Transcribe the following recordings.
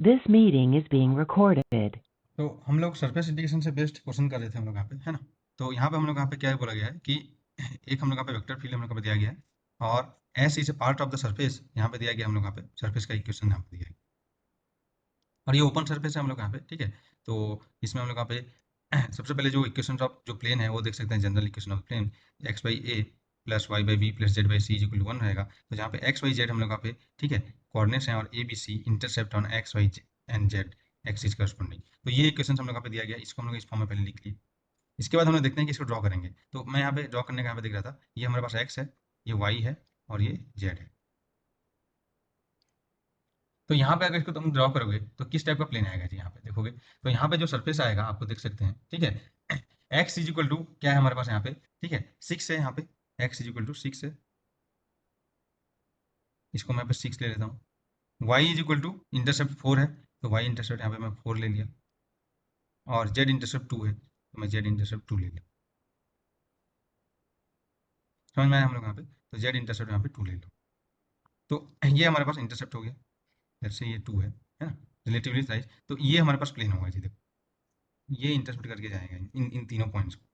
This meeting is being recorded. तो हम लोग सरफेस इंटीग्रेशन से बेस्ड क्वेश्चन कर रहे थे हम लोग यहाँ पे, है ना। तो यहाँ पे हम लोग यहाँ पे क्या बोला गया है कि एक हम लोग यहाँ पे वेक्टर फील्ड हम लोग यहाँ पे दिया गया है और S is a part of the surface यहाँ पे दिया गया हम लोग यहाँ पे सरफेस का इक्वेशन यहाँ पे दिया है और ये ओपन सरफेस है हम लोग यहाँ पे, ठीक है। तो इसमें हम लोग यहाँ पे सबसे पहले जो इक्वेशन ऑफ जो प्लेन है वो देख सकते हैं, general equation of plane x by a plus y by b plus z by c equal to 1 रहेगा। तो जहाँ पे एक्स वाई जेड हम लोग यहाँ पे, ठीक है, कोऑर्डिनेट्स हैं और a b c intercept on x y and z axis corresponding. तो ये इक्वेशन हम लोग यहाँ पे दिया गया, इसको हम लोग इस फॉर्म में पहले लिख लिए। इसके बाद हम लोग देखते हैं कि इसको ड्रॉ करेंगे। तो मैं यहाँ पे ड्रॉ करने का यहाँ पे दिख रहा था, ये हमारे पास एक्स है, ये वाई है और ये जेड है। तो यहाँ पे अगर इसको तुम ड्रॉ करोगे तो किस टाइप का प्लेन आएगा जी, यहाँ पे देखोगे तो यहाँ पे जो सरफेस आएगा आपको देख सकते हैं, ठीक है। एक्स इज इक्वल टू क्या है हमारे पास यहाँ पे, ठीक है, 6 है यहाँ पे, एक्स इज इक्वल टू 6 है, इसको मैं यहाँ पे 6 ले लेता हूँ। Y is equal to intercept 4 है, तो वाई इंटरसेप्ट यहाँ पे मैं 4 ले लिया और जेड इंटरसेप्ट 2 है तो मैं जेड इंटरसेप्ट 2 ले लिया। समझ में आया हम लोग यहाँ पे, तो जेड इंटरसेप्ट यहाँ पे 2 ले लो। तो ये हमारे पास इंटरसेप्ट हो गया, जैसे ये 2 है ना, रिलेटिवली साइज। तो ये हमारे पास प्लेन होगा जी, देखो ये इंटरसेप्ट करके जाएगा इन इन तीनों पॉइंट्स को,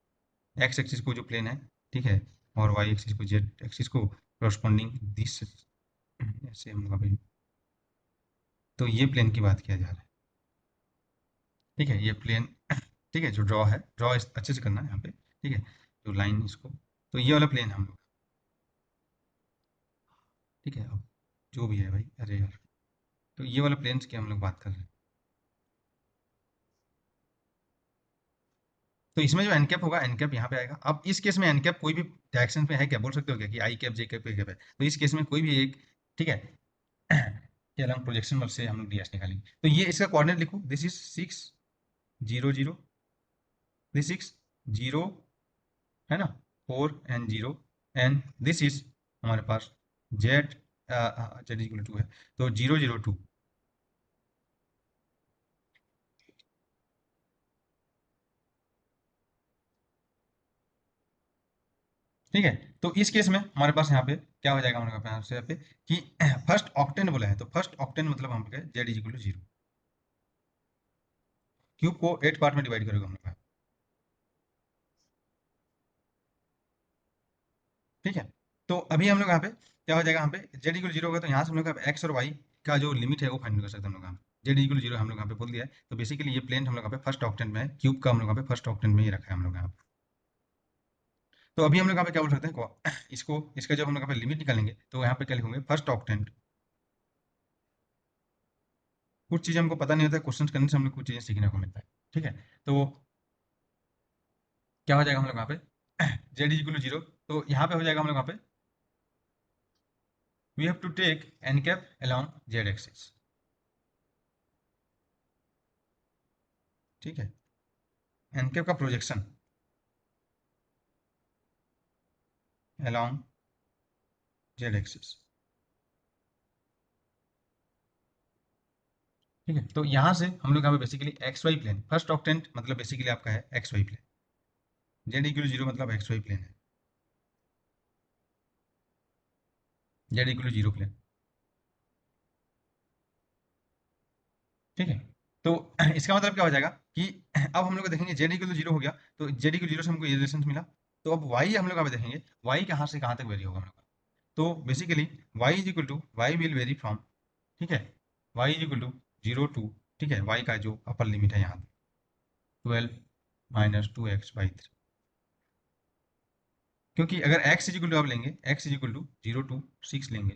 एक्स एक्सिस को जो प्लेन है, ठीक है, और वाई एक्सिस को, जेड एक्सिस को करस्पॉन्डिंग दिस, ऐसे हम लोग अभी, तो ये प्लेन की बात किया जा रहा है, ठीक है, ये प्लेन, ठीक है, जो ड्रॉ है, ड्रॉ अच्छे से करना है यहाँ पे, ठीक है, जो लाइन इसको, तो ये वाला प्लेन हम लोग, ठीक है, अब जो भी है भाई, अरे यार, तो ये वाला प्लेन्स की हम लोग बात कर रहे हैं। तो इसमें जो एन कैप होगा, एन कैप यहाँ पे आएगा। अब इस केस में एन कैप कोई भी डायरेक्शन पे है क्या, बोल सकते हो क्या कि i cap j cap a cap है, तो इस केस में कोई भी एक, ठीक है, के अलॉन्ग प्रोजेक्शन वर्ग से हम लोग डी एस निकालेंगे। तो ये इसका कोऑर्डिनेट लिखो, दिस इज 6 0 0, दिस 6 0 है ना, 4 एंड 0 एंड दिस इज हमारे पास जेड, जेड इक्वल टू है तो 0 0 2, ठीक है। तो इस केस में हमारे पास यहाँ पे क्या हो जाएगा, हमारे पास यहाँ पे कि फर्स्ट ऑक्टेन बोला है, तो फर्स्ट ऑक्टेन मतलब हम z is equal to 0, cube को 8 पार्ट में डिवाइड करेगा हम लोग, ठीक है। तो अभी हम लोग यहाँ पे क्या हो जाएगा, यहाँ पे जेड इक्वल 0 होगा तो यहाँ से हम लोग एक्स और वाई का जो लिमिट है वो फाइंड कर सकते हैं हम लोग यहाँ पे। जेड इक्वल 0 हम लोग यहाँ पे बोल दिया है, तो बेसिकली ये प्लेन हम लोग यहाँ पे फर्स्ट ऑक्टेंट में है, क्यूब का हम लोग यहाँ पे फर्स्ट ऑक्टेंट में ही रखा है हम लोग यहाँ पे। तो अभी हम लोग यहाँ पे क्या बोल सकते हैं, इसको, इसका जब हम लोग यहाँ पे लिमिट निकालेंगे तो यहाँ पे क्या लिखेंगे, फर्स्ट ऑक्टेंट। कुछ चीज़ें हमको पता नहीं होता है, क्वेश्चन करने से हम लोग कुछ चीज़ें सीखने को मिलता है, ठीक है। तो क्या हो जाएगा हम लोग यहाँ पे जेड इक्वल 0, तो यहाँ पे हो जाएगा हम लोग यहाँ पे we have to take n cap along z axis, ठीक है, एन कैप का प्रोजेक्शन along जेड एक्सिस, ठीक है। तो यहाँ से हम लोग यहाँ पे basically x y plane, first octant मतलब बेसिकली आपका है x y plane, z equal 0 मतलब एक्स वाई प्लेन है, जेड इक्वल 0 प्लेन, ठीक है। तो इसका मतलब क्या हो जाएगा कि अब हम लोग देखेंगे जेड इक्वल 0 हो गया, तो जेड इक्वल 0 से हमको ये रिलेशन मिला। तो अब वाई हम लोग यहाँ पे देखेंगे, वाई कहाँ से कहाँ तक वेरी होगा हम लोग का। तो basically y is equal to, y will vary from, ठीक है, y is equal to 0 to, ठीक है, वाई का जो अपर लिमिट है यहाँ 12 माइनस 2x/3, क्योंकि अगर x इज इक्वल टू आप लेंगे, x is equal to 0 to 6 लेंगे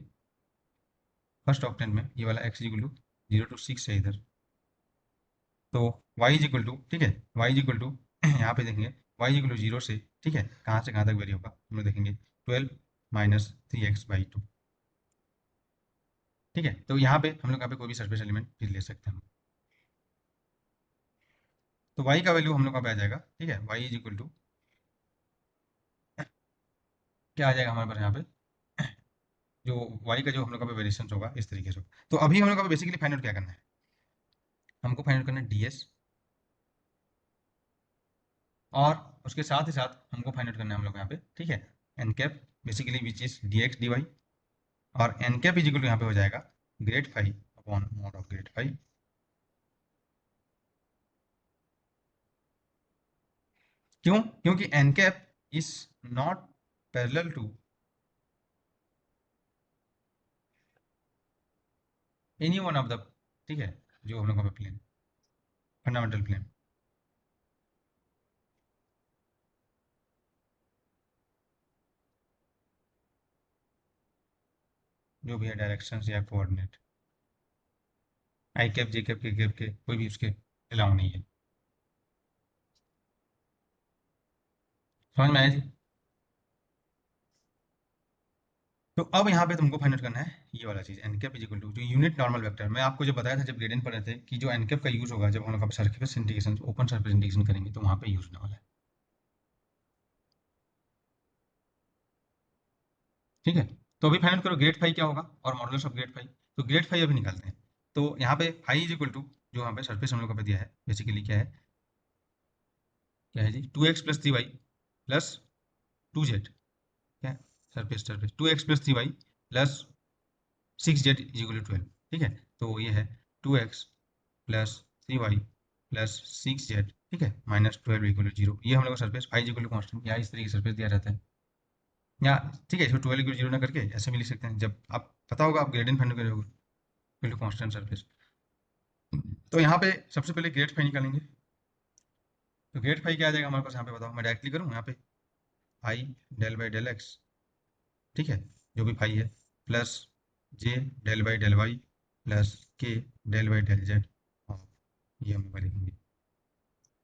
फर्स्ट ऑक्टेंट में, ये वाला x is equal to 0 to 6 है इधर, तो y इज इक्वल टू, ठीक है, y इज इक्वल टू यहाँ पे देखेंगे y इज इक्वल टू 0 से, ठीक है, कहाँ से कहाँ तक वेरी होगा हम लोग देखेंगे 12 माइनस 3x/2, ठीक है। तो यहाँ पे हम लोग यहाँ पे कोई भी सरफेस एलिमेंट फिर ले सकते हैं। तो y का वैल्यू हम लोग यहाँ पे आ जाएगा, ठीक है, y इज इक्वल टू क्या आ जाएगा हमारे पास यहाँ पे, जो y का जो हम लोग का वेरिएशन होगा इस तरीके से। तो अभी हम लोग का बेसिकली फाइंड आउट क्या करना है, हमको फाइंड आउट करना है ds, और उसके साथ ही साथ हमको फाइंड आउट करना है हम लोग यहाँ पे, ठीक है, n cap basically which is dx dy, और n cap is equal to यहाँ पे हो जाएगा grad 5 upon mod of grad 5 क्यों? क्योंकि n cap is not parallel to any one of the, ठीक है, जो हम लोग का प्लेन, फंडामेंटल प्लेन। जो भी है डायरेक्शन या कोऑर्डिनेट, आई कैप जे कैप के कैप के कोई भी उसके अलाउ नहीं है। समझ में आया जी? तो अब यहाँ पे तुमको फाइंड आउट करना है ये वाला चीज, n cap is equal to जो यूनिट नॉर्मल वेक्टर। मैं आपको जब बताया था जब ग्रेडियंट पढ़े थे कि जो एन कैप का यूज होगा जब हम लोग surface integration, open surface integration करेंगे तो वहाँ पे यूज होने वाला है। ठीक है, तो अभी फाइंड आउट करो ग्रेड फाई क्या होगा और मॉडुलस ऑफ ग्रेड फाई। तो ग्रेड फाई अभी निकालते हैं। तो यहाँ पे फाई इज इक्वल टू जो यहाँ पे सरफेस हम लोग का पे दिया है बेसिकली क्या है जी, 2x+3y प्लस 2z, क्या है, surface surface 2x+3y plus 6z is equal to 12। ठीक है, तो ये है 2x+3y प्लस 6z, ठीक है, माइनस 12 इक्वल टू 0। ये हम लोग का surface phi is equal to constant, या इस तरीके से सरफेस दिया रहता है, या ठीक है इसको 12 इक्वल 0 ना करके ऐसे भी लिख सकते हैं। जब आप पता होगा आप ग्रेडियंट फाइंड करोगे इक्वल टू कॉन्स्टेंट सरफेस। तो यहाँ पे सबसे पहले ग्रेड फाई निकालेंगे। तो ग्रेड फाई क्या आ जाएगा हमारे पास, यहाँ पे बताओ, मैं डायरेक्टली करूँ यहाँ पे, i del by del x, ठीक है, जो भी फाई है, plus j del by del y plus k del by del z, और ये हम लोग लिखेंगे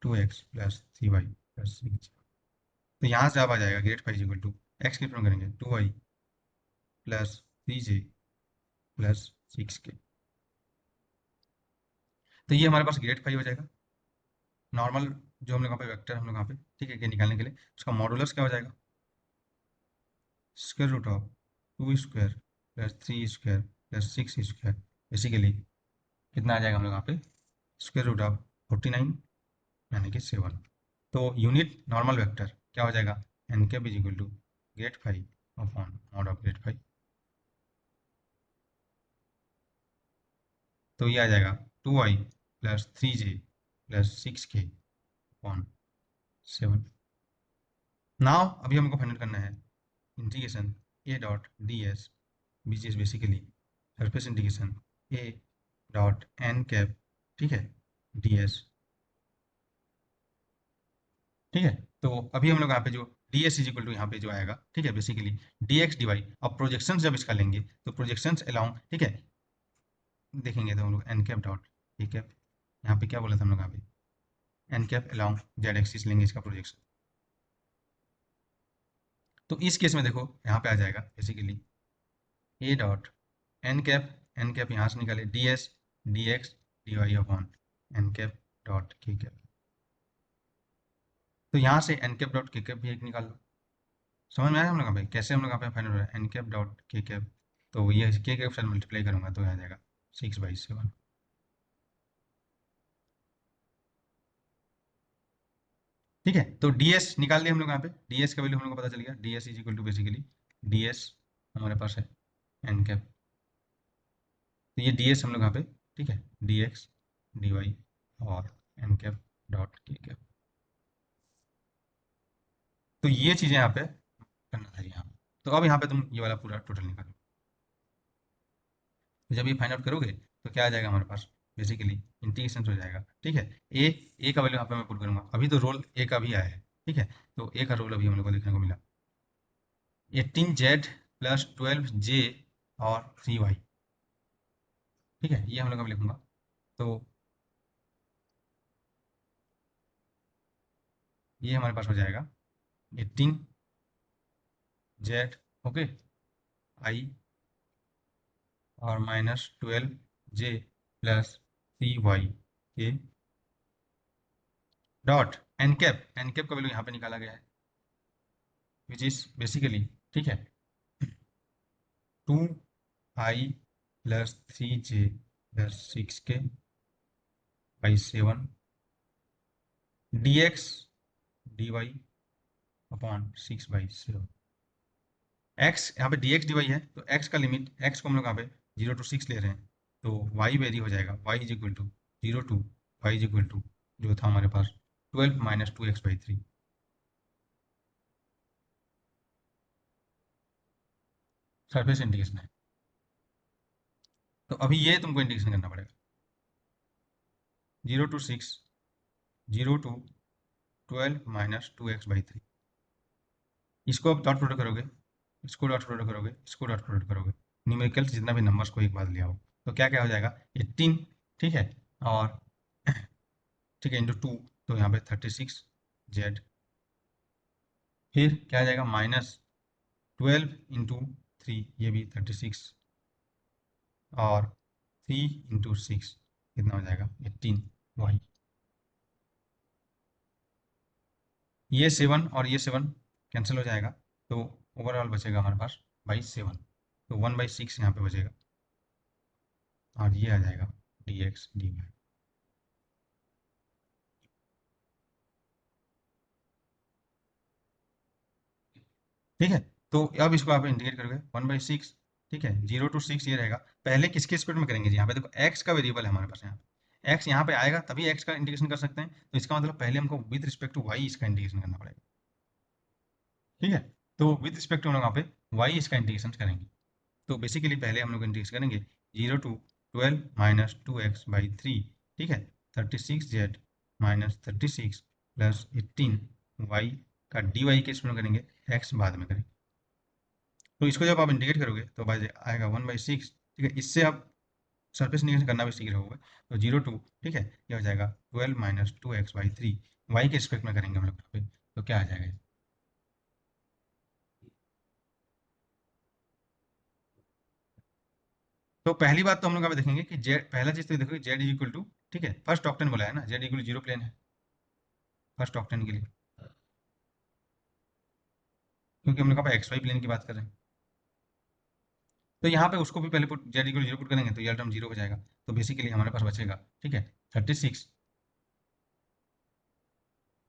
2x+3y+6। तो यहाँ से आप आ जाएगा grad phi equal to x की फॉर्म करेंगे 2y+3j+6k। तो ये हमारे पास ग्रेड फाई हो जाएगा। नॉर्मल जो हम लोग यहाँ पे वेक्टर हम लोग यहाँ पे, ठीक है, कि निकालने के लिए उसका मॉडुलस क्या हो जाएगा, स्क्वायर रूट ऑफ 2² + 3² + 6², बेसिकली कितना आ जाएगा हम लोग यहाँ पे, स्क्वायर रूट ऑफ 49 यानी कि 7। तो यूनिट नॉर्मल वेक्टर क्या हो जाएगा, n cap is equal to grad phi upon mod of grad phi. तो ये आ जाएगा 2y+3j+6k अपॉन 7। नाउ अभी हमको फाइंड करना है integration a dot D s, which is basically surface integration a dot n cap, ठीक है, डी एस। ठीक है, तो अभी हम लोग यहाँ पे जो D S is equal to यहाँ पे जो आएगा, ठीक है, basically d x d y. अब प्रोजेक्शन जब इसका लेंगे तो प्रोजेक्शन अलाउंग, ठीक है, देखेंगे तो हम लोग n cap dot a cap, यहाँ पे क्या बोला था हम लोग यहाँ पे, n cap along z axis लेंगे इसका प्रोजेक्शन। तो इस केस में देखो यहाँ पे आ जाएगा basically a dot n cap यहाँ से निकाले d s d x d y upon n cap dot k cap. तो यहाँ से n cap dot k cap भी एक निकाल लो। समझ में आया हम लोग यहाँ पे कैसे हम लोग यहाँ पे फाइनल हो रहा है, n cap dot k cap, तो ये के कैप से मल्टीप्लाई करूंगा तो आ जाएगा 6/7। ठीक है, तो डी एस निकाल लिया हम लोग यहाँ पे, डी एस का वैल्यू हम लोग को पता चल गया, d S is equal to basically D s हमारे पास है एन कैप, तो ये डी एस हम लोग यहाँ पे, ठीक है, डी एक्स डी वाई और n cap dot k cap. तो ये चीज़ें यहाँ पे करना था यहाँ पे। तो अब यहाँ पे तुम ये वाला पूरा टोटल निकालो। तो जब ये फाइंड आउट करोगे तो क्या आ जाएगा हमारे पास, बेसिकली इंटीग्रेशन हो जाएगा। ठीक है, ए का वैल्यू यहाँ पे मैं पुट करूंगा, अभी तो रोल ए का भी आया है। ठीक है, तो ए का रोल अभी हम लोग को देखने को मिला 18z+12j और 3y। ठीक है, ये हम लोग अभी लिखूंगा। तो ये हमारे पास हो जाएगा 18z, ओके, आई और -12j+3y के डॉट एन कैप का वैल्यू यहाँ पे निकाला गया है विच इज बेसिकली, ठीक है, 2i+3j+6k/7 dx dy upon 6/7। X यहाँ पे डी एक्स डी वाई है, तो एक्स का लिमिट, एक्स को हम लोग यहाँ पे 0 to 6 ले रहे हैं, तो वाई वेरी हो जाएगा, Y is equal to 0 to Y is equal to जो था हमारे पास 12 - 2x/3। सरफेस इंटीग्रेशन है। तो अभी ये तुमको इंटीग्रेशन करना पड़ेगा। 0 to 6, 0 to 12 - 2x/3। इसको आप डॉट प्रोडक्ट करोगे, इसको डॉट प्रोडक्ट करोगे, इसको डॉट प्रोडक्ट करोगे, न्यूमेरिकल्स जितना भी नंबर्स को एक बार लिया हो, तो क्या क्या हो जाएगा, 18, ठीक है, और ठीक है इंटू 2, तो यहाँ पे 36 z, फिर क्या आ जाएगा -12 × 3, ये भी 36, और 3 × 6 कितना हो जाएगा 18 y। ये 7 और ये 7 कैंसिल हो जाएगा, तो ओवरऑल बचेगा हमारे पास बाई 7, तो 1/6 यहाँ पे बचेगा, और ये आ जाएगा dx/dy। ठीक है, तो अब इसको आप इंटीग्रेट करोगे 1/6, ठीक है, 0 to 6 ये रहेगा। पहले किसके स्पीड में करेंगे जी, यहाँ पे देखो x का वेरिएबल है हमारे पास, यहाँ पे x यहाँ पे आएगा तभी x का इंटीग्रेशन कर सकते हैं, तो इसका मतलब पहले हमको विद रिस्पेक्ट टू y इसका इंटीग्रेशन करना पड़ेगा। ठीक है, तो विद रिस्पेक्ट टू हम लोग यहाँ पे y इसका इंटीग्रेशन करेंगे। तो बेसिकली पहले हम लोग इंटीग्रेट करेंगे 0 to 12 - 2x/3, ठीक है, 36z -36 प्लस 18 y का dy के इसमें करेंगे, x बाद में करेंगे। तो इसको जब आप इंटीग्रेट करोगे तो बाय आएगा 1/6, ठीक है, इससे आप सरफेस इंटीग्रेशन करना भी सीख रहे होगे। तो 0 to, ठीक है, ये हो जाएगा 12 - 2x/3, y के रिस्पेक्ट में करेंगे हम लोग यहाँ पे, तो क्या आ जाएगा ये? तो पहली बात तो हम लोग यहाँ पे देखेंगे कि जेड, पहला चीज तो देखो जेड इज इक्वल टू, ठीक है, फर्स्ट ऑक्टेन बोला है ना, जेड इक्वल 0 प्लेन है फर्स्ट ऑक्टेन के लिए, क्योंकि हम लोग यहाँ पे एक्स वाई प्लेन की बात कर रहे हैं। तो यहाँ पे उसको भी पहले पुट, जेड इक्वल 0 पुट करेंगे तो ये टर्म 0 हो जाएगा। तो बेसिकली हमारे पास बचेगा, ठीक है, 36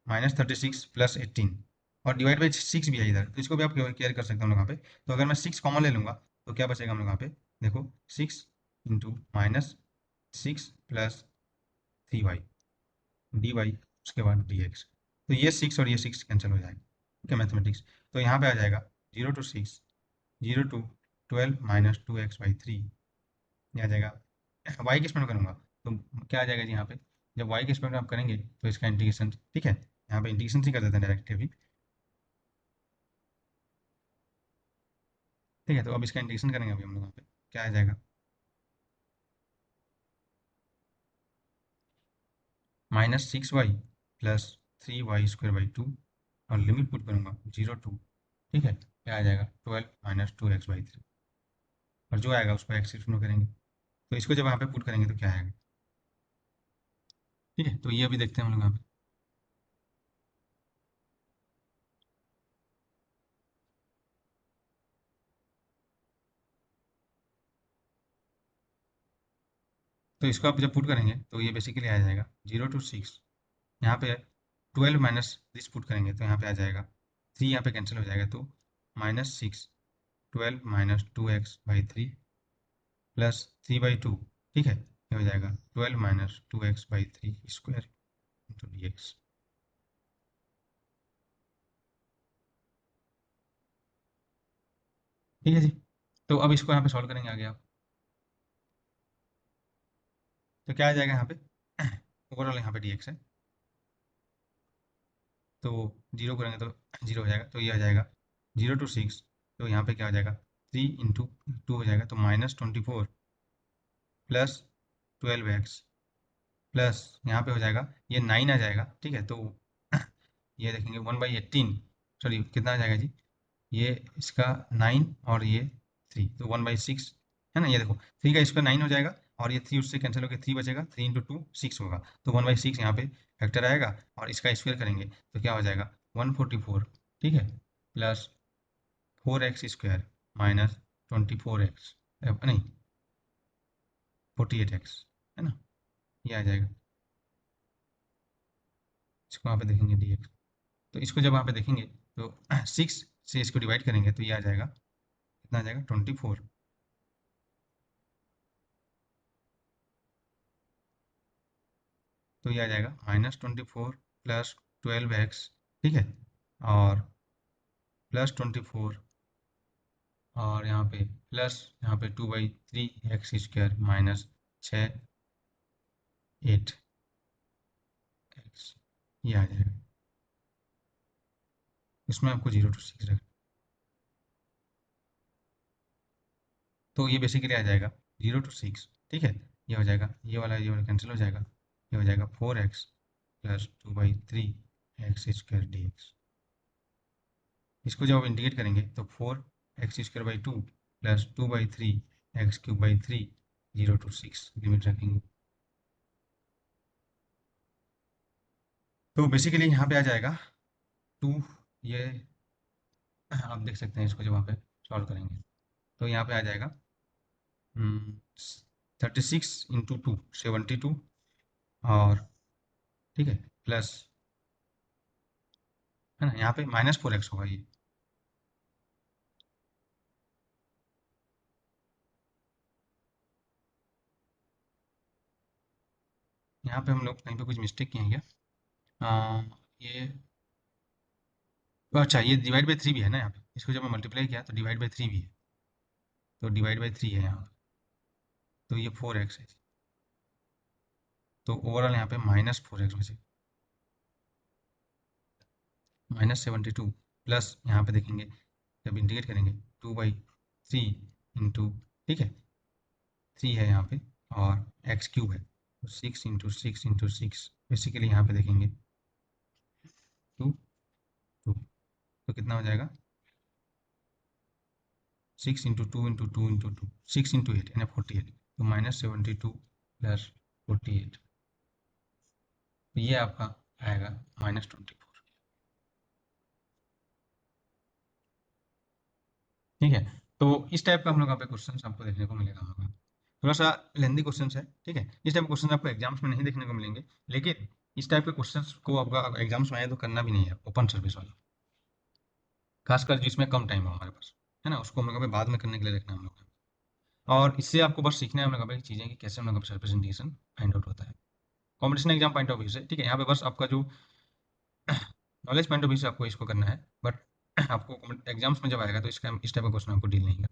-36 प्लस 18, और डिवाइड बाई 6 भी है इधर, तो इसको भी आप केयर कर सकते हैं हम लोग यहाँ पे। तो अगर मैं 6 कॉमन ले लूँगा तो क्या बचेगा हम लोग यहाँ पे, देखो 6 इंटू -6 प्लस 3y dy, उसके बाद dx, तो ये 6 और ये 6 कैंसिल हो जाएगा, ठीक है, मैथमेटिक्स। तो यहाँ पे आ जाएगा 0 to 6, 0 to 12 - 2x/3, ये आ जाएगा। y के स्पेड में करूँगा तो क्या आ जाएगा जी यहाँ पे, जब y के स्पेड में आप करेंगे तो इसका इंटीग्रेशन, ठीक है, यहाँ पे इंटीग्रेशन ही कर देते हैं डायरेक्ट अभी, ठीक है, तो अब इसका इंटीग्रेशन करेंगे अभी हम लोग यहाँ पे, क्या आ जाएगा -6y प्लस 3y² / 2, और लिमिट पुट करूँगा 0 to, ठीक है, क्या आ जाएगा 12 - 2x/3, और जो आएगा उसको एक्स में करेंगे, तो इसको जब यहाँ पे पुट करेंगे तो क्या आएगा, ठीक है, तो ये अभी देखते हैं हम लोग यहाँ पे। तो इसको आप जब पुट करेंगे तो ये बेसिकली आ जाएगा 0 to 6, यहाँ पे 12 माइनस दिस पुट करेंगे तो यहाँ पे आ जाएगा 3, यहाँ पे कैंसिल हो जाएगा, तो -6, 12 - 2x/3 प्लस 3/2, ठीक है, ये हो जाएगा 12 - 2x/3 स्क्वायर इंटू dx। ठीक है जी, तो अब इसको यहाँ पे सॉल्व करेंगे आगे आप, तो क्या आ जाएगा यहाँ पे ओवरऑल यहाँ पे dx है, तो जीरो करेंगे तो जीरो हो जाएगा, तो ये आ जाएगा 0 to 6, तो यहाँ पे क्या हो जाएगा 3 × 2 हो जाएगा, तो -24 प्लस 12x प्लस यहाँ पे हो जाएगा ये 9 आ जाएगा, ठीक है, तो ये देखेंगे 1/18, सॉरी कितना आ जाएगा जी, ये इसका 9 और ये 3, तो 1/6 है ना, ये देखो 3 का स्क्वायर 9 हो जाएगा, और ये 3 उससे कैंसिल होकर 3 बचेगा, 3 × 2 6 होगा, तो 1/6 यहाँ पे फैक्टर आएगा, और इसका स्क्वायर करेंगे तो क्या हो जाएगा 144, ठीक है, प्लस 4x² -24x, नहीं 48x, है ना, ये आ जाएगा, इसको वहाँ पे देखेंगे dx, तो इसको जब वहाँ पे देखेंगे तो 6 से इसको डिवाइड करेंगे तो ये आ जाएगा, कितना आ जाएगा 24, तो ये आ जाएगा -24 प्लस 12x, ठीक है, और प्लस 24 और यहाँ पे प्लस, यहाँ पे 2/3 x² माइनस 6 8 x, ये आ जाएगा। इसमें आपको 0 to 6 रखना, तो ये बेसिकली आ जाएगा 0 to 6, ठीक है। ये हो जाएगा, ये वाला कैंसिल हो जाएगा, ये हो जाएगा 4x प्लस 2/3 x² dx। इसको जब आप इंटीग्रेट करेंगे तो 4x² by 2 plus 2/3 x³ by 3, 0 to 6 limit रखेंगे। तो बेसिकली यहाँ पे आ जाएगा 2, ये आप देख सकते हैं इसको जब वहाँ पे सॉल्व करेंगे तो यहाँ पे आ जाएगा 36 × 2 72, और ठीक है प्लस, है ना, यहाँ पे -4x होगा ये। यहाँ पे हम लोग कहीं पे कुछ मिस्टेक किए हैं क्या? ये अच्छा, ये डिवाइड बाई 3 भी है ना यहाँ पे, इसको जब मैं मल्टीप्लाई किया तो डिवाइड बाई 3 भी है, तो डिवाइड बाई 3 है यहाँ पे, तो ये 4x है, तो ओवरऑल यहाँ पे -4x में से -72 प्लस, यहाँ पे देखेंगे जब इंटीग्रेट करेंगे 2/3 ठीक है 3 है यहाँ पे, और x³ है, तो 6 × 6 × 6, बेसिकली यहाँ पे देखेंगे 2 तो कितना हो जाएगा 6 × 2 × 2 × 2 6 × 8 यानी 48, तो -72 प्लस 48, तो ये आपका आएगा -24, ठीक है। तो इस टाइप का हम लोग यहाँ पे क्वेश्चन आपको देखने को मिलेगा, हम लोग थोड़ा सा लेंदी क्वेश्चन है, ठीक है। इस टाइप के क्वेश्चन आपको एग्जाम्स में नहीं देखने को मिलेंगे, लेकिन इस टाइप के क्वेश्चन को आपका एग्जाम्स में आए तो करना भी नहीं है, ओपन सर्विस वाला, खासकर जिसमें कम टाइम हो हमारे पास, है ना, उसको हम लोग बाद में करने के लिए रखना है हम लोग। और इससे आपको बस सीखना है हम लोग चीज़ें कि कैसे हम लोग रिप्रेजेंटेशन फाइंड आउट होता है competition exam point of view से, ठीक है। यहाँ पे बस आपका जो नॉलेज पॉइंट ऑफ व्यू से आपको इसको करना है, बट आपको एग्जाम्स में जब आएगा तो इसका इस टाइप का क्वेश्चन आपको डील नहीं करना,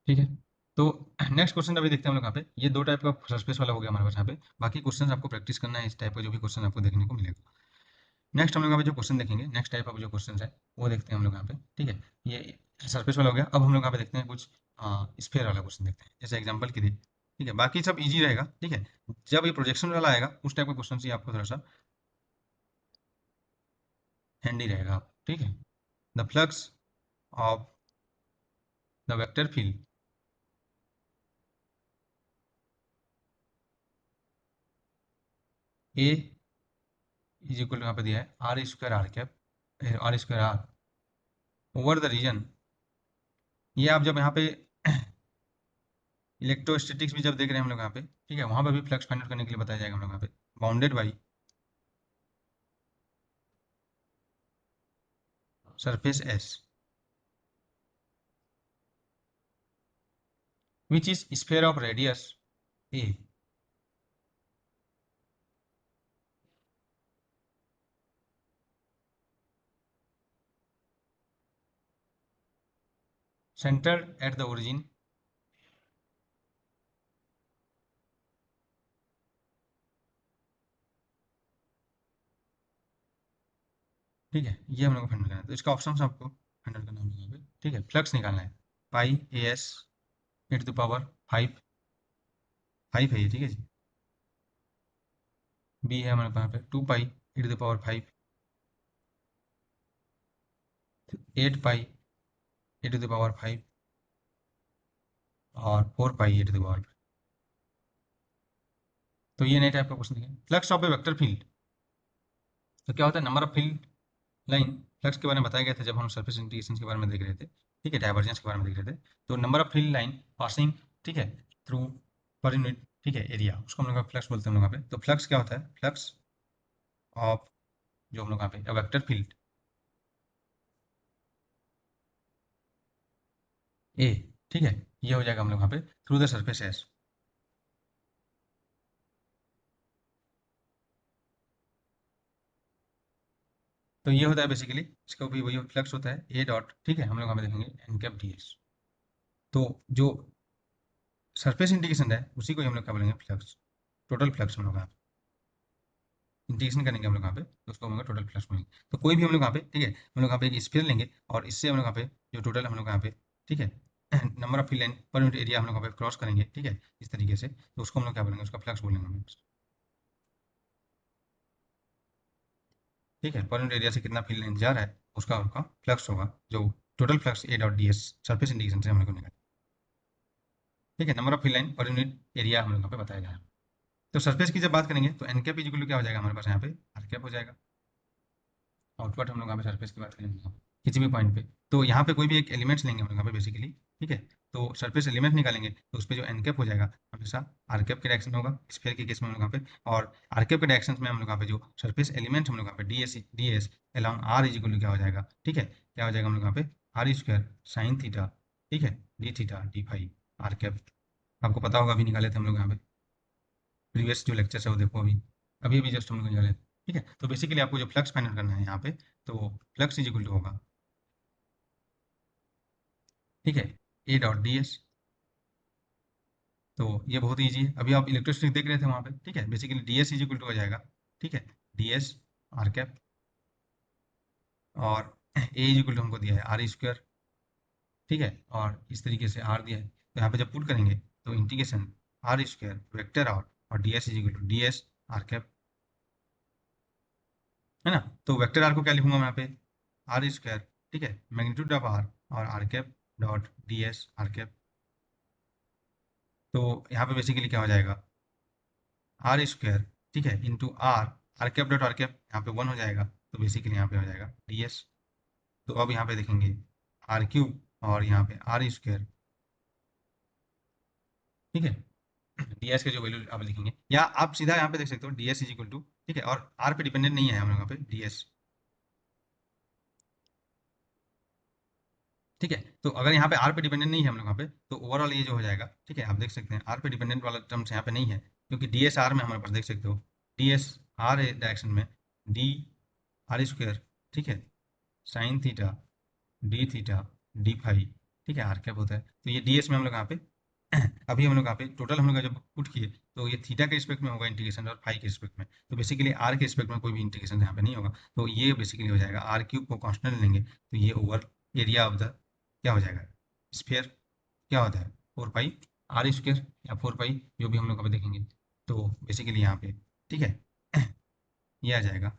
ठीक है। तो नेक्स्ट क्वेश्चन अभी देखते हैं हम लोग यहाँ पे, ये दो टाइप का सरस्पेस वाला हो गया हमारे पास यहाँ पे, बाकी क्वेश्चन आपको प्रैक्टिस करना है इस टाइप का जो भी क्वेश्चन आपको देखने को मिलेगा। नेक्स्ट हम लोग यहाँ पे जो क्वेश्चन देखेंगे, नेक्स्ट टाइप ऑफ जो क्वेश्चन है वो देखते हैं हम लोग यहाँ पे, ठीक है। ये सरफेस वाला हो गया। अब हम लोग यहाँ पे देखते हैं कुछ स्फेयर वाला क्वेश्चन देखते हैं, जैसे एग्जाम्पल के लिए, ठीक है। बाकी सब इजी रहेगा, ठीक है। जब ये प्रोजेक्शन वाला आएगा उस टाइप का क्वेश्चन से आपको थोड़ा सा हैंडी रहेगा, ठीक है। The flux of the vector field A is equal यहाँ पे दिया है r² r over the reason. ये आप जब यहाँ पे इलेक्ट्रोस्टैटिक्स भी जब देख रहे हैं हम लोग यहाँ पे, ठीक है, वहाँ पे भी फ्लक्स फाइंड आउट करने के लिए बताया जाएगा हम लोग यहाँ पे, bounded by surface S which is sphere of radius a, centered at the origin ठीक है। ये हम लोग को फाइंड करना है, तो इसका ऑप्शन आपको फाइंड आउट करना है हम लोग यहाँ पे, ठीक है। फ्लक्स निकालना है पाई ए एस e⁵ 5 है ये, ठीक है जी। बी है हमारे पास पे 2 पाई e⁵ 8 पाई e⁵ और 4 पाई e⁵। तो ये नए टाइप का क्वेश्चन है। Flux of A vector field, तो क्या होता है, number of field line, flux के बारे में बताया गया था जब हम सरफेस इंटीग्रेशन के बारे में देख रहे थे, ठीक है, डाइवर्जेंस के बारे में देख रहे थे। तो number of field line passing, ठीक है, थ्रू पर यूनिट, ठीक है, एरिया, उसको हम लोग फ्लक्स बोलते हैं हम लोग यहाँ पे। तो फ्लक्स क्या होता है, फ्लक्स ऑफ जो हम लोग यहाँ पे वेक्टर फील्ड ए, ठीक है, ये हो जाएगा हम लोग यहाँ पे थ्रू द सरफेस एस। तो ये होता है बेसिकली, इसका भी वही फ्लक्स होता है ए डॉट, ठीक है, हम लोग यहाँ पे देखेंगे एन कैप डी एस। तो जो सरफेस इंटीग्रेशन है उसी को ही हम लोग क्या बोलेंगे, फ्लक्स, टोटल फ्लक्स हम लोग यहाँ इंटीग्रेशन करेंगे हम लोग यहाँ पे, तो उसको हम लोग टोटल फ्लक्स बोलेंगे। तो कोई भी हम लोग यहाँ पे, ठीक है, हम लोग यहाँ पे एक स्फीयर लेंगे और इससे हम लोग यहाँ पे जो टोटल हम लोग यहाँ पे, ठीक है, number of field line per unit area हम लोग यहाँ पे क्रॉस करेंगे, ठीक है, इस तरीके से, तो उसको हम लोग क्या बोलेंगे, उसका फ्लक्स बोलेंगे हम लोग। ठीक है, पर यूनिट एरिया से कितना फील्ड लाइन जा रहा है उसका उनका फ्लक्स होगा, जो टोटल फ्लक्स ए dot D S surface integration से हम लोग को निकाल। ठीक है, number of field line per unit area हम लोग यहाँ पे बताया गया है। तो सरफेस की जब बात करेंगे तो एन कैप इक्वल टू क्या हो जाएगा हमारे पास यहाँ पे, आर कैप हो जाएगा। आउटपुट हम लोग यहाँ पे सरफेस की बात करेंगे किसी भी पॉइंट पे, तो यहाँ पे कोई भी एक एलिमेंट्स लेंगे हम लोग यहाँ पे बेसिकली, ठीक है, तो सरफेस एलिमेंट निकालेंगे तो उस पर जो एन कैप हो जाएगा हमेशा आर कैप के डायरेक्शन में होगा, स्फीयर के केस में हम लोग यहाँ पे, और आर कैप के डायरेक्शन में हम लोग यहाँ पे जो सरफेस एलिमेंट हम लोग यहाँ पे D S along R is equal to क्या हो जाएगा, ठीक है, क्या हो जाएगा हम लोग यहाँ पे आर स्क्वायर साइन थीटा, ठीक है, D theta D phi R cap. आपको पता होगा अभी निकाले थे हम लोग यहाँ पे, प्रीवियस जो लेक्चर है वो देखो अभी, अभी अभी जस्ट हम लोग निकाले। ठीक है, तो बेसिकली आपको जो फ्लक्स फाइंड करना है यहाँ पे, तो फ्लक्स इज इक्वल टू होगा, ठीक है, ए डॉट डी एस। तो ये बहुत ईजी है, अभी आप इलेक्ट्रिसिटी देख रहे थे वहाँ पे, ठीक है, basically D S is equal to हो जाएगा, ठीक है, डी एस आर कैप, और ए इज इक्वल टू हमको दिया है आर स्क्वायर, ठीक है, और इस तरीके से आर दिया है, तो यहाँ पे जब पुट करेंगे तो integration r square vector r और d S is equal to d S R cap, है ना। तो वेक्टर आर को क्या लिखूंगा मैं यहाँ पे, आर स्क्वायर, ठीक है, मैग्नीट्यूड ऑफ आर और R cap dot D S R cap. तो यहाँ पे बेसिकली क्या हो जाएगा, आर स्क्वायर, ठीक है, into R, R cap dot R cap यहाँ पे 1 हो जाएगा, तो बेसिकली यहाँ पे हो जाएगा डी एस। तो अब यहाँ पे देखेंगे आर क्यूब और यहाँ पे आर स्क्वायर, ठीक है, डी एस के जो वैल्यू आप लिखेंगे, या आप सीधा यहाँ पे देख सकते हो D S is equal to, ठीक है, और आर पे डिपेंडेंट नहीं है हम लोग यहाँ पे डी एस, ठीक है, तो अगर यहाँ पे आर पे डिपेंडेंट नहीं है हम लोग यहाँ पे, तो ओवरऑल ये जो हो जाएगा, ठीक है, आप देख सकते हैं आर पे डिपेंडेंट वाला टर्म्स यहाँ पे नहीं है, क्योंकि डी एस आर में हमारे पास देख सकते हो, डी एस आर डायरेक्शन में डी आर स्क्वायर, ठीक है, sine theta D theta D phi, ठीक है, आर कैप होता है, तो ये डी एस में हम लोग यहाँ पे अभी हम लोग यहाँ पे टोटल हम लोग जब पुट किए तो ये थीटा के रिस्पेक्ट में होगा इंटीग्रेशन और फाई के रिस्पेक्ट में, तो बेसिकली आर के रिस्पेक्ट में कोई भी इंटीग्रेशन यहाँ पे नहीं होगा, तो ये बेसिकली हो जाएगा आर क्यूब को कांस्टेंट लेंगे तो ये ओवर एरिया ऑफ द क्या हो जाएगा, स्फीयर, क्या होता है 4 पाई आर स्क्वायर या 4 पाई, जो भी हम लोग अभी देखेंगे, तो बेसिकली यहाँ पे, ठीक है, ये आ जाएगा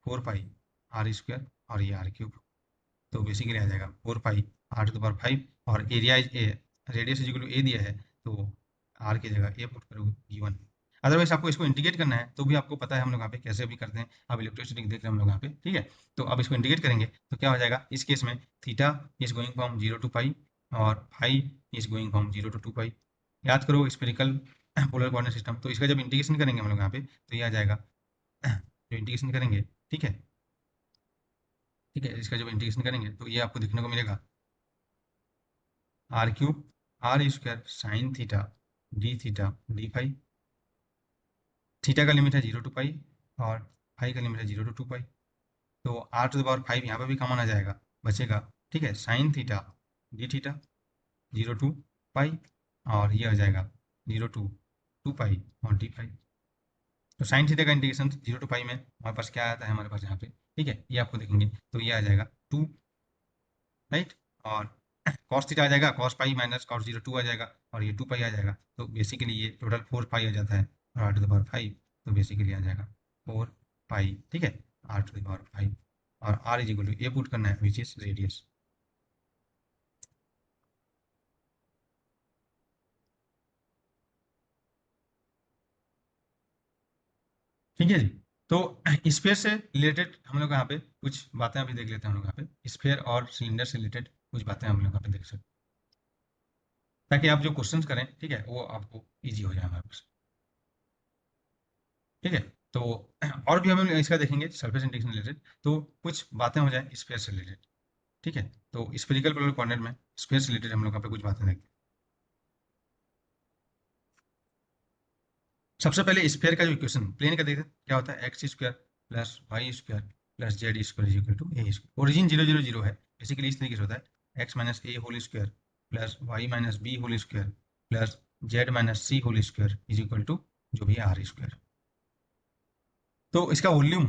4 पाई आर स्क्वायर और ये आर क्यूब, तो बेसिकली आ जाएगा 4 pi r to the power 5, और area is a, radius is equal to a दिया है, तो आर की जगह ए पुट करोगे गिवन। अदरवाइज आपको इसको इंटीग्रेट करना है तो भी आपको पता है हम लोग यहाँ पे कैसे भी करते हैं, आप इलेक्ट्रिसिटी देख रहे हैं हम लोग यहाँ पे, ठीक है, तो अब इसको इंटीग्रेट करेंगे तो क्या हो जाएगा, इस केस में theta is going from 0 to pi और phi is going from 0 to 2 pi. याद करो स्पेरिकल पोलर कोऑर्डिनेट सिस्टम, तो इसका जब इंटीग्रेशन करेंगे हम लोग यहाँ पे तो ये आ जाएगा, जो इंटीग्रेशन करेंगे, ठीक है, ठीक है, इसका जब इंटीग्रेशन करेंगे तो ये आपको देखने को मिलेगा R cube R square sine theta D phi, theta का लिमिट है 0 to पाई और फाई का लिमिट है 0 to 2 पाई, तो आर टू द पावर 5 यहाँ पर भी कॉमन आ जाएगा, बचेगा, ठीक है, sine theta D theta 0 to pi, और ये आ जाएगा 0 to 2 पाई और डी फाई। तो साइन थीटा का इंटीग्रेशन 0 to पाई में हमारे पास क्या आता है हमारे पास यहाँ पे, ठीक है, ये आपको देखेंगे तो ये आ जाएगा 2, राइट, और कॉस थीटा आ जाएगा, कॉस पाई माइनस कॉस 0 2 आ जाएगा और ये 2 पाई आ जाएगा, तो बेसिकली ये टोटल 4 पाई आ जाता है, और आर टू द पावर 5, तो बेसिकली आ जाएगा 4 पाई, ठीक है, आर टू द पावर 5, और R is equal to A put करना है विच इज रेडियस। ठीक है जी, तो स्फीयर से रिलेटेड हम लोग यहाँ पे कुछ बातें अभी देख लेते हैं, हम लोग यहाँ पे स्फीयर और सिलेंडर से रिलेटेड कुछ बातें हम लोग यहाँ पे देख सकते हैं, ताकि आप जो क्वेश्चन करें, ठीक है, वो आपको ईजी हो जाए हमारे पास, ठीक है, तो और भी हम इसका देखेंगे सरफेस इंटीग्रेशन रिलेटेड, तो कुछ बातें हो जाए स्फीयर से रिलेटेड, ठीक है, तो स्फेरिकल पोलर कोऑर्डिनेट में स्फीयर से रिलेटेड हम लोग यहाँ पे कुछ बातें देखते हैं। सबसे पहले स्फीयर का जो इक्वेशन प्लेन का देखते हैं क्या होता है, X square plus Y square plus Z square is equal to A square. Origin 0 0 0 है, बेसिकली इस तरीके से होता है X minus A whole square plus Y minus B whole square plus Z minus C whole square is equal to जो भी है are square. तो इसका वॉल्यूम,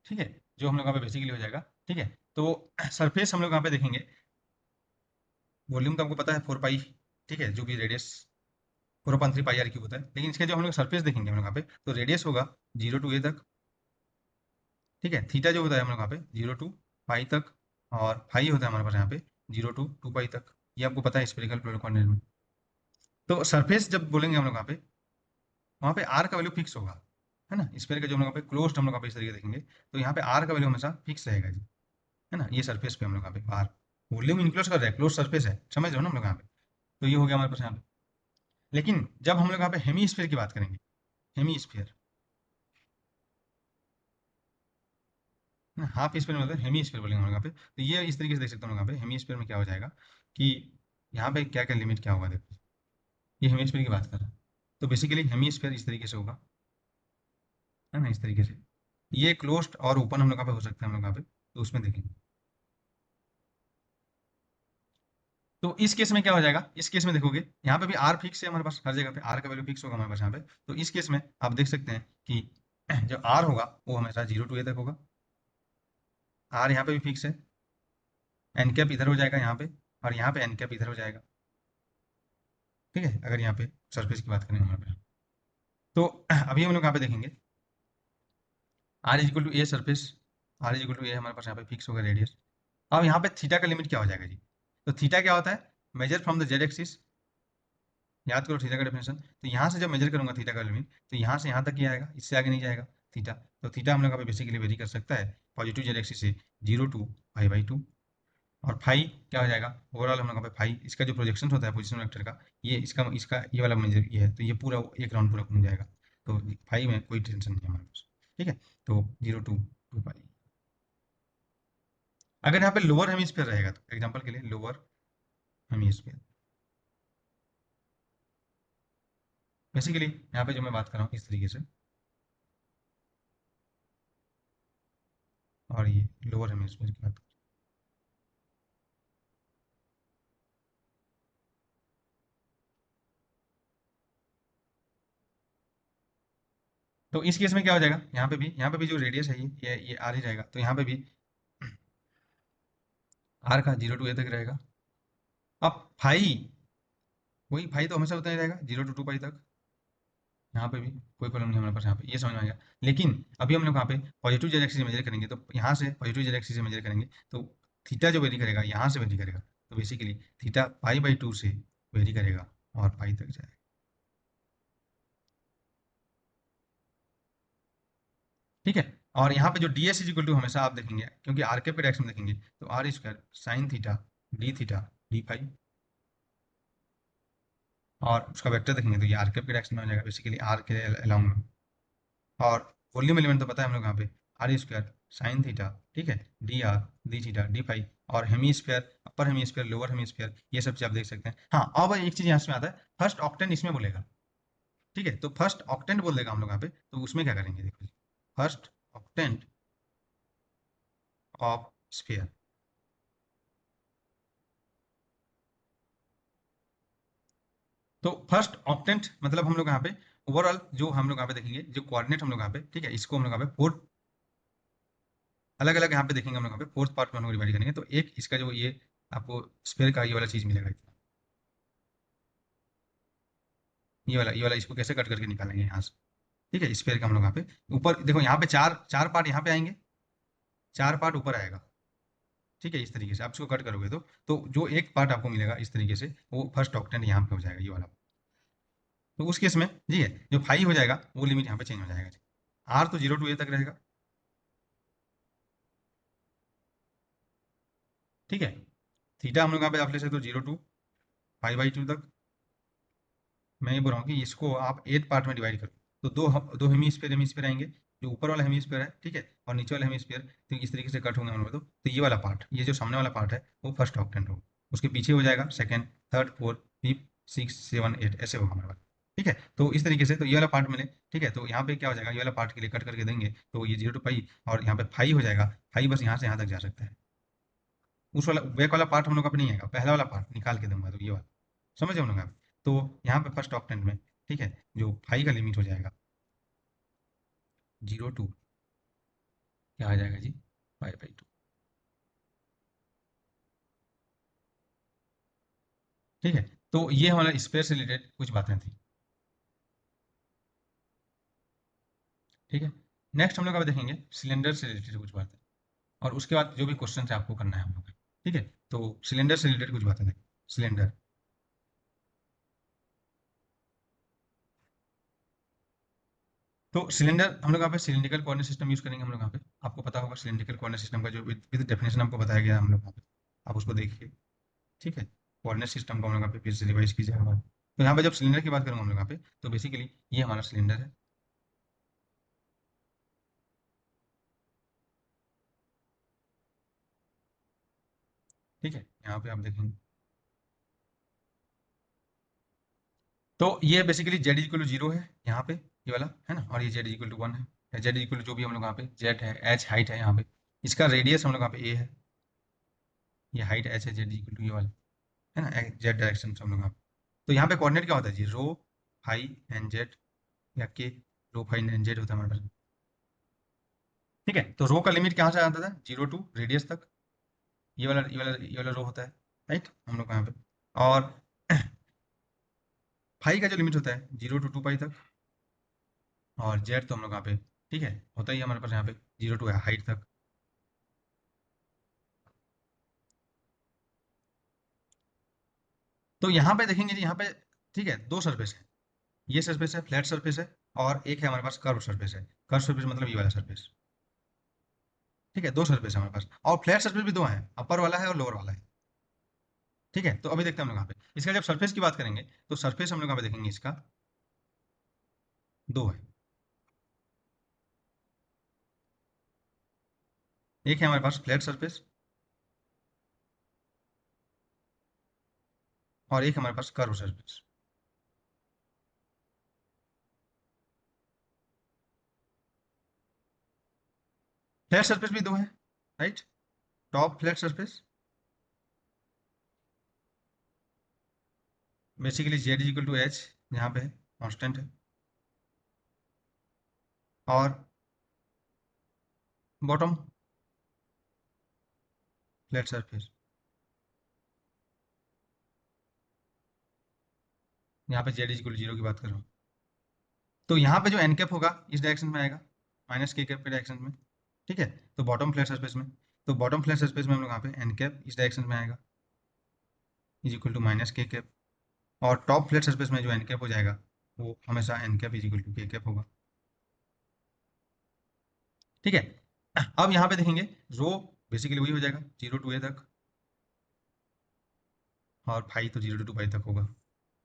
ठीक है, जो हम लोग यहाँ पे बेसिकली हो जाएगा, ठीक है। तो सरफेस हम लोग यहाँ पे देखेंगे, वॉल्यूम तो हमको पता है 4 पाई, ठीक है, जो भी रेडियस 4/3 पाई आर क्यूब होता है, लेकिन इसके जो हम लोग सरफेस देखेंगे हम लोग यहाँ पे, तो रेडियस होगा 0 टू ए तक, ठीक है। थीटा जो होता है हम लोग यहाँ पे 0 टू पाई तक, और फाई होता है हमारे पास यहाँ पे 0 टू 2 पाई तक। ये आपको पता है स्पेरिकल पोलर कोऑर्डिनेट में। तो सरफेस जब बोलेंगे हम लोग यहाँ पे, वहाँ पे आर का वैल्यू फिक्स होगा, है ना। स्पेयर का जो हम लोग यहाँ पे क्लोज्ड हम लोग यहाँ पे इस तरीके देखेंगे, तो यहाँ पे आर का वैल्यू हमेशा फिक्स रहेगा जी, है ना। ये सरफेस पे हम लोग यहाँ पे बाहर वॉल्यूम इनक्लोज कर रहे हैं, क्लोज सरफेस है, समझ रहे हो ना हम लोग यहाँ पे। तो ये हो गया हमारे पास यहाँ पे। लेकिन जब हम लोग यहाँ पे हेमी स्फीयर की बात करेंगे, हेमी स्फीयर, हाफ स्फीयर मतलब हेमी स्फीयर बोलेंगे हम लोग यहाँ पे, तो ये इस तरीके से देख सकते हैं हम लोग यहाँ पे। हेमी स्फीयर में क्या हो जाएगा कि यहाँ पे क्या क्या लिमिट क्या होगा, देखो ये हेमी स्फीयर की बात कर रहा है, तो बेसिकली हेमी स्फीयर इस तरीके से होगा, है ना, इस तरीके से। ये क्लोज्ड और ओपन हम लोग यहाँ पे हो सकता है हम लोग यहाँ पे, तो उसमें देखेंगे। तो इस केस में क्या हो जाएगा, इस केस में देखोगे यहाँ पे भी आर फिक्स है हमारे पास, हर जगह पे आर का वैल्यू फिक्स होगा हमारे पास यहाँ पे। तो इस केस में आप देख सकते हैं कि जो आर होगा वो हमेशा 0 टू ए तक होगा, आर यहाँ पे भी फिक्स है, एन कैप इधर हो जाएगा यहाँ पे, और यहाँ पे एन कैप इधर हो जाएगा, ठीक है, अगर यहाँ पे सरफेस की बात करें हमारे पे। तो अभी हम लोग यहाँ पे देखेंगे r is equal to a surface, r is equal to a हमारे पास यहाँ पे फिक्स होगा रेडियस। अब यहाँ पे थीटा का लिमिट क्या हो जाएगा जी, तो थीटा क्या होता है, measure from the Z axis, याद करो थीटा का डेफिनेशन। तो यहाँ से जब मेजर करूंगा थीटा का लिमिट, तो यहाँ से यहाँ तक ही आएगा, इससे आगे नहीं जाएगा थीटा। तो थीटा हम लोग का बेसिकली वेरी कर सकता है पॉजिटिव जेड एक्सिस से 0 टू पाई/2। और फाई क्या हो जाएगा, ओवरऑल हम लोग पे फाई, इसका जो प्रोजेक्शन होता है पोजिशन वेक्टर का, ये इसका इसका ये वाला मेजर ये है, तो ये पूरा एक राउंड पूरा घूम जाएगा। तो फाई में कोई टेंशन नहीं है हमारे पास, ठीक है। तो 0 टू 2 पाई। अगर यहाँ पे लोअर हेमिस्फीयर रहेगा, तो एग्जाम्पल के लिए लोअर हेमिस्फीयर, बेसिकली यहाँ पे जो मैं बात कर रहा हूँ इस तरीके से, और ये लोअर हेमिस्फीयर की बात। तो इस केस में क्या हो जाएगा, यहाँ पे भी जो रेडियस है ये आर ही रहेगा, तो यहाँ पे भी आर का 0 टू ए तक रहेगा। अब फाई, वही फाई तो हमेशा उतना ही रहेगा 0 टू 2 पाई तक, यहाँ पे भी कोई प्रॉब्लम नहीं हमारे पास, यहाँ पे ये समझ में आएगा। लेकिन अभी हम लोग यहाँ पे पॉजिटिव जेड एक्सिस से मेजर करेंगे, तो यहाँ से पॉजिटिव जेड एक्सिस से मेजर करेंगे, तो थीटा जो वेरी करेगा यहाँ से वेरी करेगा, तो बेसिकली थीटा पाई/2 से वेरी करेगा और पाई तक जाएगा, ठीक है। और यहाँ पे जो D S is equal to हमेशा आप देखेंगे, क्योंकि आर के पे डायरेक्शन में देखेंगे, तो R square sine theta D phi, और उसका वेक्टर देखेंगे तो ये आर के पे डायरेक्शन में हो जाएगा, बेसिकली आर के अलोंग में। और वॉल्यूम एलिमेंट तो पता है हम लोग यहाँ पे आर स्क्वायर साइन थीटा, ठीक है, डी थीटा डी फाई, और hemi square upper hemi square lower hemi square, ये सब चीज आप देख सकते हैं। हाँ, अब एक चीज यहाँ से आता है, फर्स्ट ऑक्टेंट इसमें बोलेगा, ठीक है, तो फर्स्ट ऑक्टेंट बोल देगा हम लोग यहाँ पे, तो उसमें क्या करेंगे देखो, फर्स्ट ऑक्टेंट ऑफ स्फीयर। तो फर्स्ट ऑक्टेंट मतलब हम लोग यहाँ पे ओवरऑल जो हम लोग यहाँ पे देखेंगे, जो कोऑर्डिनेट हम लोग यहाँ पे, ठीक है, इसको हम लोग यहाँ पे फोर अलग अलग यहाँ पे देखेंगे हम लोग यहाँ पे, फोर्थ पार्ट में हम लोग डिवाइड करेंगे, तो एक इसका जो ये आपको स्फीयर का ये वाला चीज मिलेगा, ये वाला इसको कैसे कट करके निकालेंगे यहाँ से, ठीक है, स्फीयर का हम लोग यहाँ पे ऊपर देखो, यहाँ पे चार चार पार्ट यहाँ पे आएंगे, चार पार्ट ऊपर आएगा, ठीक है, इस तरीके से आप इसको कट करोगे तो जो एक पार्ट आपको मिलेगा इस तरीके से, वो फर्स्ट ऑक्टेंट यहाँ पे हो जाएगा ये वाला। तो उस केस में जी है, जो फाई हो जाएगा वो लिमिट यहाँ पे चेंज हो जाएगा जी, आर तो 0 टू ए तक रहेगा, ठीक है। थीटा हम लोग यहाँ पे आप ले सकते हो 0 टू पाई/2 तक। मैं ये बोल रहा हूँ कि इसको आप 8 पार्ट में डिवाइड करो, तो दो हेमी स्फीयर आएंगे, जो ऊपर वाला हेमी स्फीयर है, ठीक है, और नीचे वाला हेमी स्फीयर, तो इस तरीके से कट होंगे हम लोग, तो ये वाला पार्ट, ये जो सामने वाला पार्ट है वो फर्स्ट ऑक्टेंट होगा, उसके पीछे हो जाएगा second, third, fourth, fifth, six, seven, eight, ऐसे होगा हमारे पास। ठीक है, तो इस तरीके से तो ये वाला पार्ट मिले। ठीक है, तो यहाँ पे क्या हो जाएगा, ये वाला पार्ट के लिए कट करके देंगे तो ये 0 to पाई और यहाँ पे फाई हो जाएगा। फाई बस यहाँ से यहाँ तक जा सकता है। उस वाला बैक वाला पार्ट हम लोग का पे नहीं आएगा, पहला वाला पार्ट निकाल के दूंगा तो ये वाला, समझ हम लोग आप। तो यहाँ पे फर्स्ट ऑक्टेंट में, ठीक है, जो फाई का लिमिट हो जाएगा 0 to क्या आ जाएगा जी, 5/2। ठीक है, तो ये हमारा स्पेस से रिलेटेड कुछ बातें थी। ठीक है, नेक्स्ट हम लोग अब देखेंगे सिलेंडर से रिलेटेड कुछ बातें, और उसके बाद जो भी क्वेश्चन है आपको करना है हम लोग का। ठीक है, तो सिलेंडर से रिलेटेड कुछ बातें देखें। सिलेंडर, तो सिलेंडर हम लोग यहाँ पे सिलिंड्रिकल कोऑर्डिनेट सिस्टम यूज करेंगे हम लोग यहाँ पे। आपको पता होगा सिलिंड्रिकल कोऑर्डिनेट सिस्टम का जो विद डेफिनेशन आपको बताया गया है हम लोग यहाँ पे, आप उसको देखिए। ठीक है, कोऑर्डिनेट सिस्टम को हम लोग यहाँ पे फिर से रिवाइज कीजिएगा। तो यहाँ पे जब सिलेंडर की बात करूँगा हम लोग यहाँ पे, तो बेसिकली ये हमारा सिलेंडर है। ठीक है, यहाँ पे आप देखेंगे तो ये बेसिकली जेड इक्वल टू 0 है यहाँ पे, ये वाला है ना, और ये जेड इक्वल टू 1 है। जेड इक्वल टू जो भी हम लोग यहाँ पे, जेड है, एच हाइट है यहाँ पे, इसका रेडियस हम लोग यहाँ पे ए है, ये हाइट एच है, जेड इक्वल टू ये वाला है ना, जेड डायरेक्शन से हम लोग यहाँ पे। तो यहाँ पे कोऑर्डिनेट क्या होता है जी, रो फाई एन जेड, या के रो फाई एन जेड होता है हमारे पास। ठीक है, तो रो का लिमिट कहाँ से आता था, 0 to रेडियस तक, ये वाला रो होता है, राइट हम लोग का यहाँ पे। और फाई का जो लिमिट होता है 0 to 2 पाई तक, और जेड तो हम लोग यहाँ पे, ठीक है, होता ही है हमारे पास यहाँ पे 0 to हाइट तक। तो यहाँ पे देखेंगे जी, यहाँ पे ठीक है, दो सरफेस है, ये सरफेस है, फ्लैट सरफेस है, और एक है हमारे पास कर्व सरफेस है। कर्व सरफेस मतलब ये वाला सरफेस। ठीक है, दो सरफेस है हमारे पास, और फ्लैट सरफेस भी दो हैं, अपर वाला है और लोअर वाला है। ठीक है, तो अभी देखते हैं हम लोग यहाँ पे इसका जब सरफेस की बात करेंगे, तो सरफेस हम लोग यहाँ पे देखेंगे इसका दो है। एक है हमारे पास फ्लैट सरफेस, और एक हमारे पास कर्व सरफेस। फ्लैट सरफेस भी दो है, right, top flat surface, basically Z equal to H यहाँ पे है, कॉन्स्टेंट है, और बॉटम फ्लैट सरफेस, यहाँ पे जेड इक्वल टू 0 की बात कर रहा हूँ। तो यहाँ पे जो एन कैप होगा इस डायरेक्शन में आएगा, माइनस के कैप के डायरेक्शन में। ठीक है, तो बॉटम फ्लैट सरफेस में, तो बॉटम फ्लैट सरफेस में हम लोग यहाँ पे एन कैप इस डायरेक्शन में आएगा, is equal to minus K cap, और टॉप फ्लैट सरफेस में जो एन कैप हो जाएगा वो हमेशा N cap is equal to K cap होगा। ठीक है, अब यहाँ पे देखेंगे रो बेसिकली वही हो जाएगा 0 to a तक, और फाई तो 0 to 2 पाई तक होगा,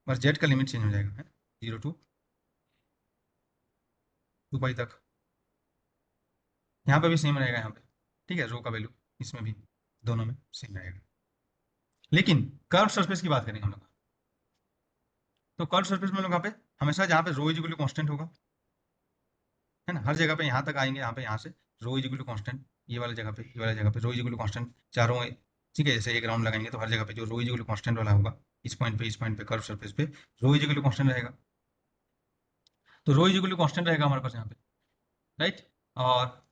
बस जेड का लिमिट चेंज हो जाएगा है, 0 to 2 पाई तक। यहाँ पे भी सेम रहेगा यहाँ पे। ठीक है, रो का वैल्यू इसमें भी दोनों में सेम रहेगा। लेकिन कर्व सरफेस की बात करेंगे हम लोग, तो कर्व सरफेस में हम लोग यहाँ पे हमेशा जहाँ पे रो इज इक्वल टू कांस्टेंट होगा, है ना, हर जगह पे यहाँ तक आएंगे, यहाँ पे यहाँ से रो इज इक्वल टू कांस्टेंट, ये वाला जगह पे, ये वाला जगह पे रो इज इक्वल टू कांस्टेंट चारों। ठीक है, जैसे एक राउंड लगाएंगे तो हर जगह पे जो रो इज इक्वल टू कांस्टेंट वाला होगा, इस पॉइंट पे कर्व सरफेस पे रो इज इक्वल टू कांस्टेंट रहेगा। तो रो इज इक्वल टू कांस्टेंट रहेगा हमारे पास यहाँ पे, राइट। और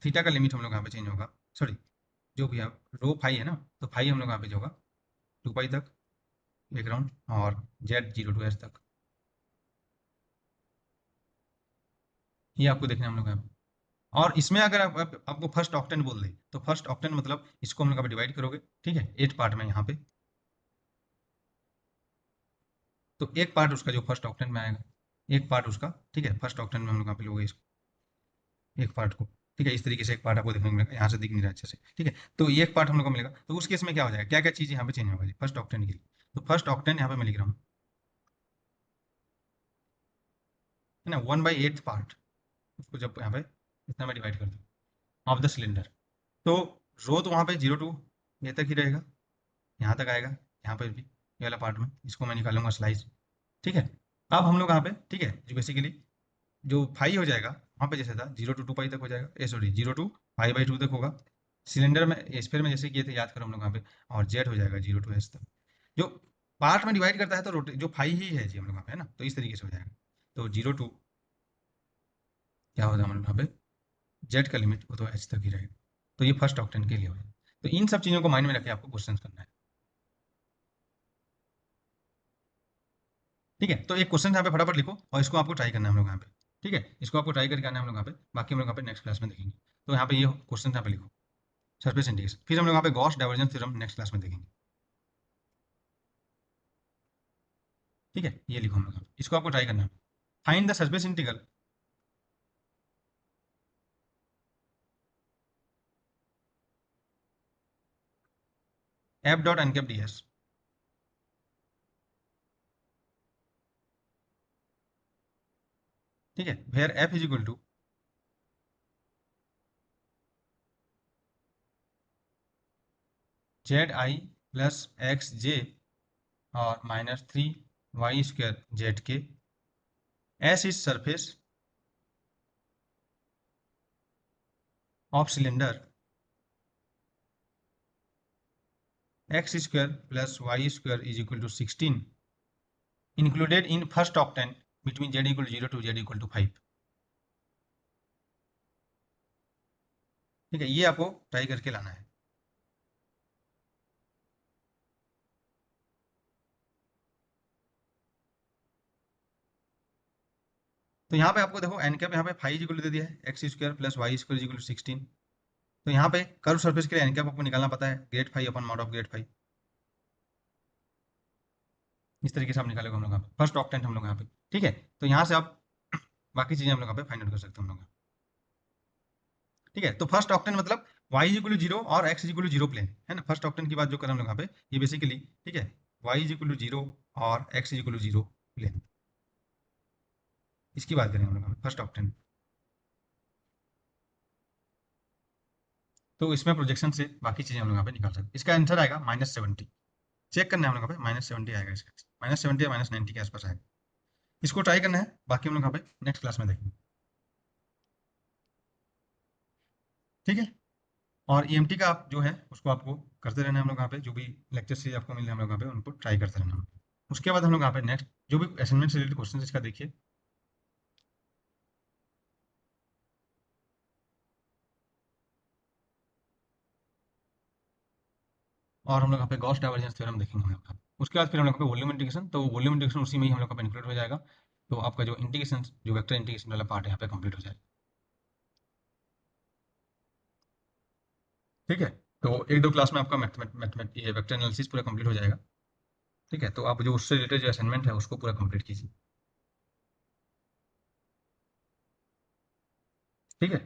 थीटा का लिमिट हम लोग यहाँ पे चेंज होगा, सॉरी, जो भी आप रो फाई है ना, तो फाई हम लोग यहाँ पे जो होगा 2 पाई तक एक राउंड, और जेड 0 to h तक, ये आपको देखना है हम लोग यहाँ पे। और इसमें अगर आपको फर्स्ट ऑक्टेन बोल दे, तो फर्स्ट ऑक्टेन मतलब इसको हम लोग यहाँ पे डिवाइड करोगे, ठीक है, 8 पार्ट में यहाँ पे, तो एक पार्ट उसका जो फर्स्ट ऑक्टेन में आएगा, एक पार्ट उसका, ठीक है, फर्स्ट ऑक्टेन में हम लोग यहाँ पे लोगे इसको, एक पार्ट को। ठीक है, इस तरीके से एक पार्ट आपको देखने को मिलेगा, यहाँ से दिख नहीं रहा अच्छे से। ठीक है, तो ये एक पार्ट हम लोग को मिलेगा, तो उस केस में क्या हो जाएगा, क्या क्या चीज़ यहाँ पे चेंज होगा जी फर्स्ट ऑक्टेन के लिए। तो फर्स्ट ऑक्टेन यहाँ पे मैं लिख रहा हूँ, है ना, 1/8 पार्ट, उसको जब यहाँ पे इतना में डिवाइड कर दो ऑफ द सिलेंडर, तो रो तो वहाँ पे 0 to ये तक ही रहेगा, यहाँ तक आएगा, यहाँ पर भी ये वाला पार्ट में इसको मैं निकालूंगा स्लाइस। ठीक है, अब हम लोग यहाँ पे, ठीक है, जो बेसिकली जो फाई हो जाएगा वहाँ पे जैसे था 0 to 2 पाई तक हो जाएगा, सॉरी 0 to पाई/2 तक होगा। सिलेंडर में स्फीयर में जैसे किए थे याद करो हम लोग यहाँ पे, और जेड हो जाएगा 0 to s तक। जो पार्ट में डिवाइड करता है तो रोटे जो फाई ही है जी हम लोग यहाँ पे, है ना, तो इस तरीके से हो जाएगा। तो 0 to क्या होगा हम लोग यहाँ पे, जेड का लिमिट वो तो एच तक ही रहेगा। तो ये फर्स्ट ऑक्टेन के लिए हो जाएगा। तो इन सब चीज़ों को माइंड में रखे आपको क्वेश्चन करना है। ठीक है, तो एक क्वेश्चन यहाँ पे फटाफट लिखो और इसको आपको ट्राई करना है हम लोग यहाँ पे। ठीक है, इसको आपको ट्राई करके आना है हम लोग यहाँ पे, बाकी हम लोग यहाँ पे नेक्स्ट क्लास में देखेंगे। तो यहाँ पे ये क्वेश्चन यहाँ पे लिखो, सरफेस इंटीग्रेशन, फिर हम लोग यहाँ पे Gauss divergence theorem next class में देखेंगे। ठीक है, ये लिखो हम लोग यहाँ पे, इसको आपको ट्राई करना है। Find the surface integral f dot n cap d s. ठीक है, where f is equal to z i plus x j और -3 y² z k, s is surface of cylinder x² plus y² is equal to 16 included in first octant between z equal to 0 to z equal to 5। ठीक है, ये आपको try करके लाना है। तो यहाँ पे आपको देखो एन कैप यहाँ पे फाइव इज इक्वल टू दे दिया है, x² plus y² is equal to 16। तो यहाँ पे कर्व सरफेस के लिए एन कैप आपको निकालना पता है, grade five upon mod of grade five. इस तरीके से आप निकालेगा हम लोग यहाँ पे फर्स्ट ऑक्टेंट हम लोग यहाँ पे। ठीक है, तो यहाँ से आप बाकी चीजें हम लोग यहाँ पे फाइंड आउट कर सकते हैं हम लोग। ठीक है, तो फर्स्ट ऑक्टेन मतलब y इज इक्वल टू 0 और x is equal to 0 plane, है ना। फर्स्ट ऑक्टेन की बात जो करें हम लोग यहाँ पे, ये बेसिकली, ठीक है, y इज इक्वल टू 0 और x is equal to 0 plane, इसकी बात करें हम लोग फर्स्ट ऑक्टेन। तो इसमें प्रोजेक्शन से बाकी चीजें हम लोग यहाँ पे निकाल सकते हैं। इसका आंसर आएगा -70। चेक करना है हम लोग यहाँ पे, -70 आएगा इसका, -70 या -90 के आसपास आएगा। इसको ट्राई करना है, बाकी हम लोग यहाँ पे नेक्स्ट क्लास में देखेंगे। ठीक है, और ईएमटी का आप जो है उसको आपको करते रहना है हम लोग यहाँ पे, जो भी लेक्चर से आपको मिल रहे हैं हम लोग यहाँ पे उनको ट्राई करते रहना। उसके बाद हम लोग यहाँ पे नेक्स्ट जो भी असाइनमेंट से रिलेटेड क्वेश्चन इसका देखिए। और हम लोग यहाँ पे गॉस डाइवर्जेंस थ्योरम देखेंगे हम लोग यहाँ पे। उसके बाद फिर हम लोग यहाँ पे वॉल्यूम इंटीग्रेशन, तो वॉल्यूम इंटीग्रेशन उसी में ही हम लोग यहाँ पे इंक्लूड हो जाएगा। तो आपका जो इंटीग्रेशन, जो वेक्टर इंटीग्रेशन वाला पार्ट है यहाँ पे कंप्लीट हो जाएगा। ठीक है, तो एक दो क्लास में आपका मैथमेट ये वेक्टर एनालिसिस पूरा कंप्लीट हो जाएगा। ठीक है, तो आप जो उससे रिलेटेड जो असाइनमेंट है उसको पूरा कंप्लीट कीजिए। ठीक है।